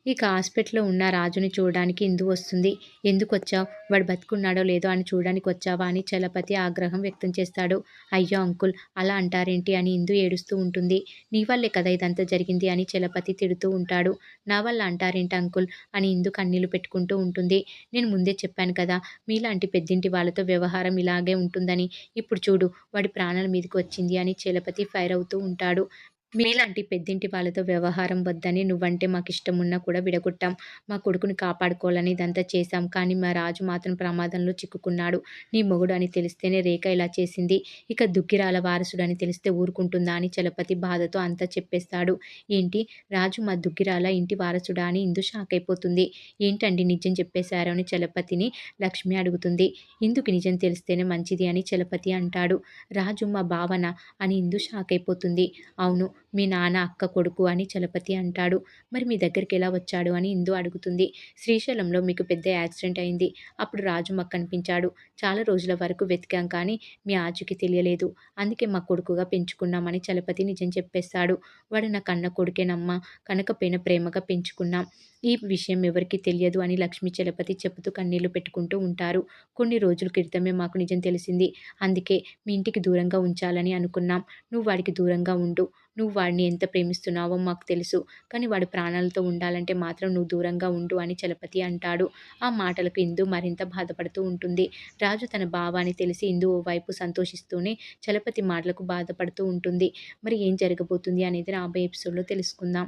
ఇక హాస్పిటల్‌లో ఉన్న రాజుని చూడడానికి ఇందు వస్తుంది. "ఎందుకొచ్చావ్? వాడు బతికున్నాడో లేదో అని చూడడానికి వచ్చావా?" అని చలపతి ఆగ్రహం వ్యక్తం చేస్తాడు. "అయ్యో అంకుల్ అలా అంటారేంటి?" అని ఇందు ఏడుస్తూ ఉంటుంది. "నీ వల్లే కదా ఇదంతా జరిగింది" అని చలపతి తిడుతూ ఉంటాడు. "నా వల్ల అంటారేంటి అంకుల్" అని ఇందు కన్నీళ్లు పెట్టుకుంటూ ఉంటుంది. "నేను ముందే చెప్పాను కదా! మీలాంటి పెద్దింటి వాళ్ళతో వ్యవహారం ఇలాగే ఉంటుందని. ఇప్పుడు చూడు వాడి ప్రాణాల మీదకి వచ్చింది" అని చలపతి ఫైర్ అవుతూ ఉంటాడు. "మీలాంటి పెద్దింటి వాళ్ళతో వ్యవహారం వద్దని నువ్వంటే మాకిష్టమున్నా కూడా విడగొట్టాం. మా కొడుకుని కాపాడుకోవాలని ఇదంతా చేశాం. కానీ మా రాజు మాత్రం ప్రమాదంలో చిక్కుకున్నాడు. నీ మొగుడు అని తెలిస్తేనే రేఖ ఇలా చేసింది. ఇక దుగ్గిరాల వారసుడని తెలిస్తే ఊరుకుంటుందా" అని చలపతి బాధతో అంతా చెప్పేస్తాడు. "ఏంటి? రాజు మా దుగ్గిరాల ఇంటి వారసుడా?" అని ఇందు షాకయిపోతుంది. "ఏంటండీ నిజం చెప్పేశారు" అని చలపతిని లక్ష్మి అడుగుతుంది. "ఇందుకి నిజం తెలిస్తేనే మంచిది" అని చలపతి అంటాడు. "రాజు మా బావనా?" అని ఇందు షాకయిపోతుంది. "అవును. మీ నాన్న అక్క కొడుకు" అని చలపతి అంటాడు. "మరి మీ దగ్గరికెలా వచ్చాడు?" అని ఇందు అడుగుతుంది. "శ్రీశైలంలో మీకు పెద్ద యాక్సిడెంట్ అయింది. అప్పుడు రాజు మాకు కనిపించాడు. చాలా రోజుల వరకు వెతికాం కానీ మీ ఆచూకీ తెలియలేదు. అందుకే మా కొడుకుగా పెంచుకున్నాం" అని చలపతి నిజం చెప్పేస్తాడు. "వాడు నా కన్న కొడుకేనమ్మా. కనకపోయినా ప్రేమగా పెంచుకున్నాం. ఈ విషయం ఎవరికీ తెలియదు" అని లక్ష్మి చలపతి చెబుతూ కన్నీళ్లు పెట్టుకుంటూ ఉంటారు. "కొన్ని రోజుల క్రితమే మాకు నిజం తెలిసింది. అందుకే మీ ఇంటికి దూరంగా ఉంచాలని అనుకున్నాం. నువ్వు వాడికి దూరంగా ఉండు. నువ్వు వాడిని ఎంత ప్రేమిస్తున్నావో మాకు తెలుసు. కానీ వాడు ప్రాణాలతో ఉండాలంటే మాత్రం నువ్వు దూరంగా ఉండు" అని చలపతి అంటాడు. ఆ మాటలకు ఇందు మరింత బాధపడుతూ ఉంటుంది. రాజు తన బావ అని తెలిసి ఇందు ఓ వైపు సంతోషిస్తూనే చలపతి మాటలకు బాధపడుతూ ఉంటుంది. మరి ఏం జరగబోతుంది అనేది రాబోయే ఎపిసోడ్‌లో తెలుసుకుందాం.